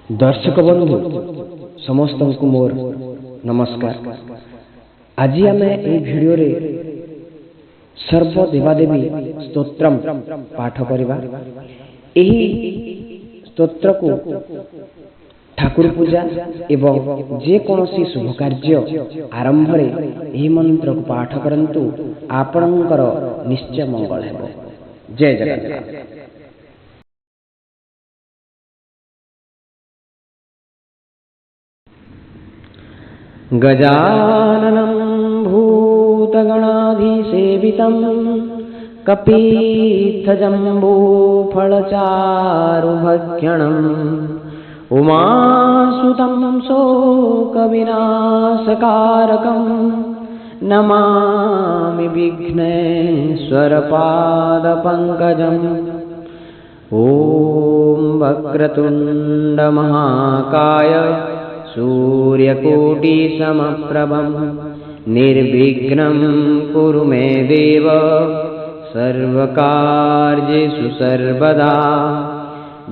दर्शक बंधु समस्त को मोर नमस्कार। आज आम भिडियो रे सर्व देवादेवी स्तोत्रम पाठ करिबा। एही स्तोत्र को ठाकुर पूजा एवं जे कोनोसी शुभ कार्य आरंभ रे एही मंत्र को पाठ करंतु आपणकर निश्चय मंगल हेबो। जय जगन्नाथ। गजाननं भूतगणाधिसेवितं कपित्थजम्बूफलचारुभक्षणम् उमासुतं शोकविनाशकारकं नमामि विघ्नेश्वरपादपङ्कजम्। ॐ वक्रतुण्डमहाकाय सूर्यकोटिसमप्रभं निर्विघ्नं कुरु मे देव सर्वकार्येषु सर्वदा।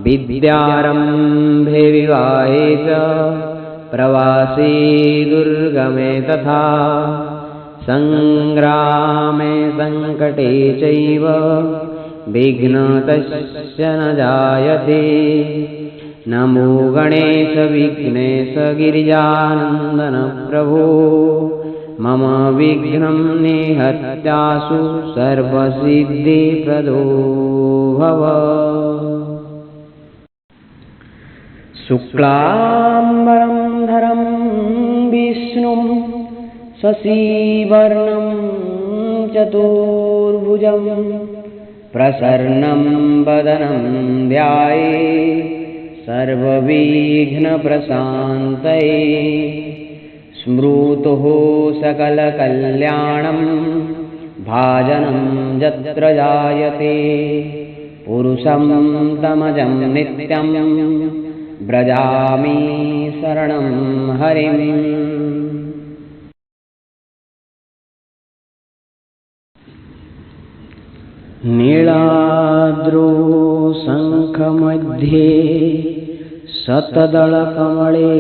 विद्यारम्भे विवाहे च प्रवासे दुर्गमे तथा संग्रामे संकटे चैव विघ्नस्तस्य न जायते। नमो गणेश विघ्नेश गिरिजानन्दन प्रभो मम विघ्नं निहत्यासु सर्वसिद्धिप्रदो भव। शुक्लाम्बरं धरं विष्णुं शशिवर्णं चतुर्भुजं प्रसन्नं वदनं ध्यायेत् सर्वविघ्नप्रशान्तये। स्मृतोः सकलकल्याणं भाजनं यत्र जायते पुरुषं तमजं नित्यं व्रजामि शरणं हरिम्। नीलाद्रो शङ्खमध्ये शतदलकमले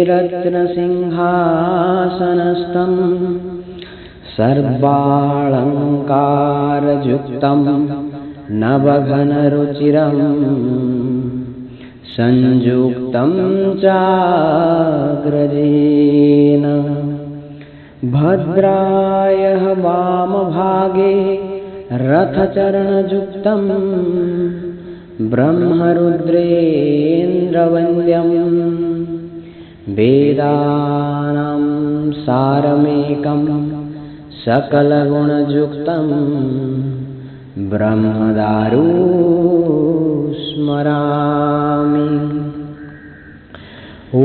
रत्नसिंहासनस्थं सर्वालङ्कारयुक्तं नवघनरुचिरं संयुक्तं चाग्रजेन भद्रायः वामभागे रथचरणयुक्तं ब्रह्मरुद्रेन्द्रवन्द्यं वेदानां सारमेकं सकलगुणयुक्तं ब्रह्मदारु स्मरामि। ॐ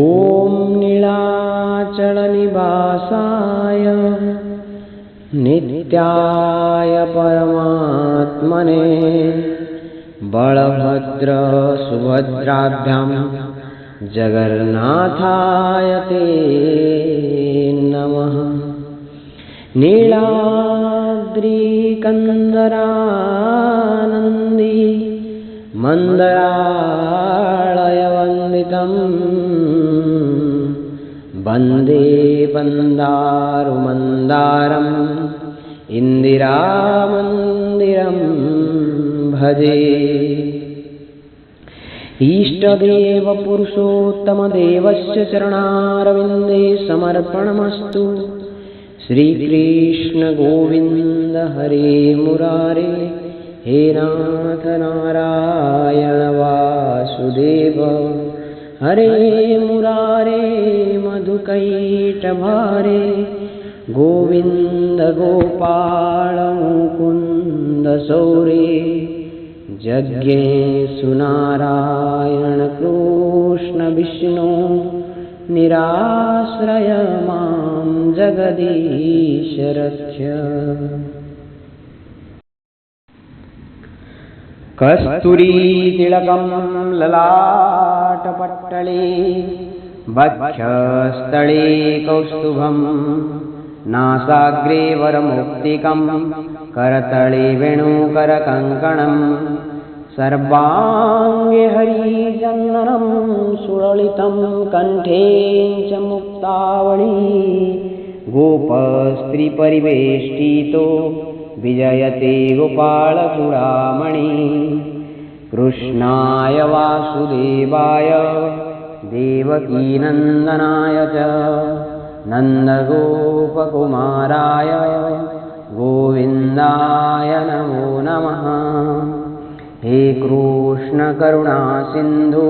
नीलाचलनिवासाय नित्याय परमात्मने बलभद्र सुभद्राभ्यां जगन्नाथाय ते नमः। नीलाद्रिकन्दरानन्दी मन्दरालयवन्दितं वन्दे वन्दारुमन्दारम् इन्दिरामन्दिरं भजे। इष्टदेव पुरुषोत्तमदेवस्य चरणारविन्दे समर्पणमस्तु। श्रीकृष्ण गोविन्द हरे मुरारे हे नाथ नारायण वासुदेव हरे मुरारे मधुकैटभारे गोविन्द गोपाल मुकुन्द सौरे जज्ञेषु नारायण कृष्ण विष्णु निराश्रय मां जगदीश रक्ष। कस्तूरीतिलकं ललाटपट्टले वक्षस्थले कौस्तुभं नासाग्रे वरमौक्तिकं करतले वेणुकरकङ्कणं सर्वाङ्गे हरिचन्दनं सलितं कण्ठे च मुक्तावळी गोपस्त्रीपरिवेष्टितो विजयते गोपालचूडामणि कृष्णाय वासुदेवाय देवकीनन्दनाय च नन्दगोपकुमाराय गोविन्दाय नमो नमः। हे कृष्ण करुणा सिन्धु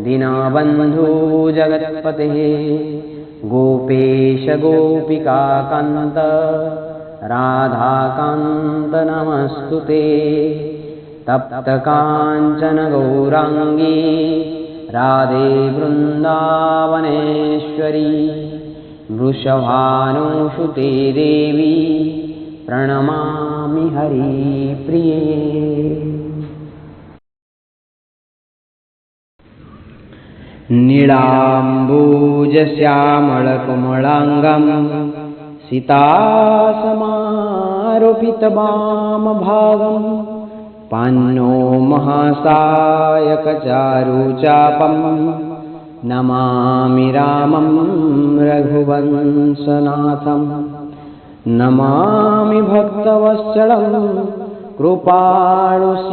दीनबन्धु जगत्पते गोपेश गोपिकाकान्त राधाकान्त नमस्तुते। तप्तकाञ्चन गौराङ्गी राधे वृन्दावनेश्वरी वृषभानुसुते देवी प्रणमामि हरिप्रिये। नीलाम्बूजश्यामलकुमलाङ्गं सीतासमारोपितवामभागं पान्नो महासायकचारुचापं नमामि रामं रघुवंशनाथं। नमामि भक्तवत्सलं कृपाणुशिलकोमलं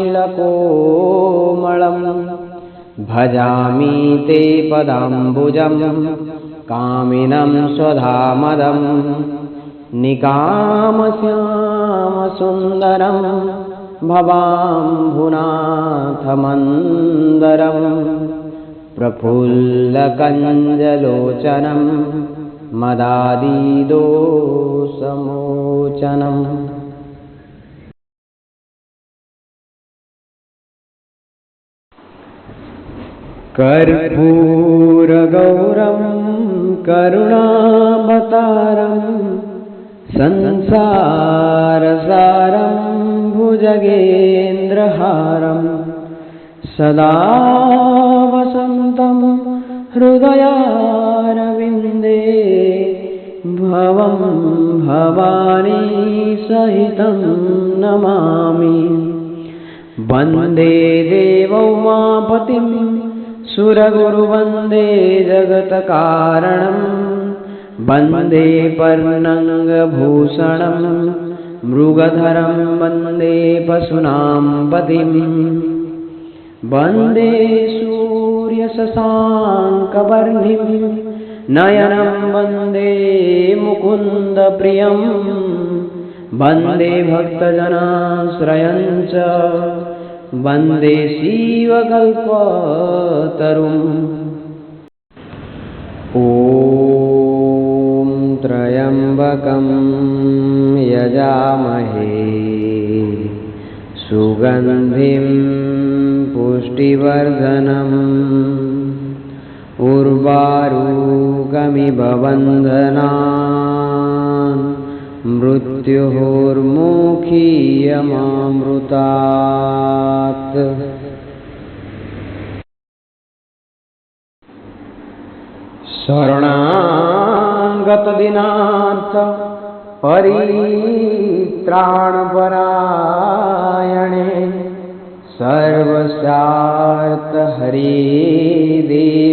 भजामि ते पदाम्बुजं कामिनं स्वधामदं निकामश्यामसुन्दरं भवाम्भुनाथमन्दरं प्रफुल्लकञ्जलोचनं मदादिदोषमोचनम्। कर्पूरगौरं करुणावतारं संसारसारं भुजगेन्द्रहारं सदा वसन्तं हृदयारविन्दे भवं भवानी सहितं नमामि। वन्दे देवौमापतिं सुरगुरुवन्दे जगत्कारणं वन्दे पर्णङ्गभूषणं मृगधरं वन्दे पशूनां पतिं वन्दे सूर्यशशाङ्कवर्णिं नयनं वन्दे मुकुन्दप्रियं वन्दे भक्तजनाश्रयं च वन्दे शिवकल्पतरुम्। ॐ त्र्यम्बकं यजामहे सुगन्धिं पुष्टिवर्धनम् उर्वारुकमिव बन्धनान् मृत्योर्मुखीयमामृतात्। शरणागतदीनार्थ परित्राणपरायणे सर्वस्यार्थहरे देव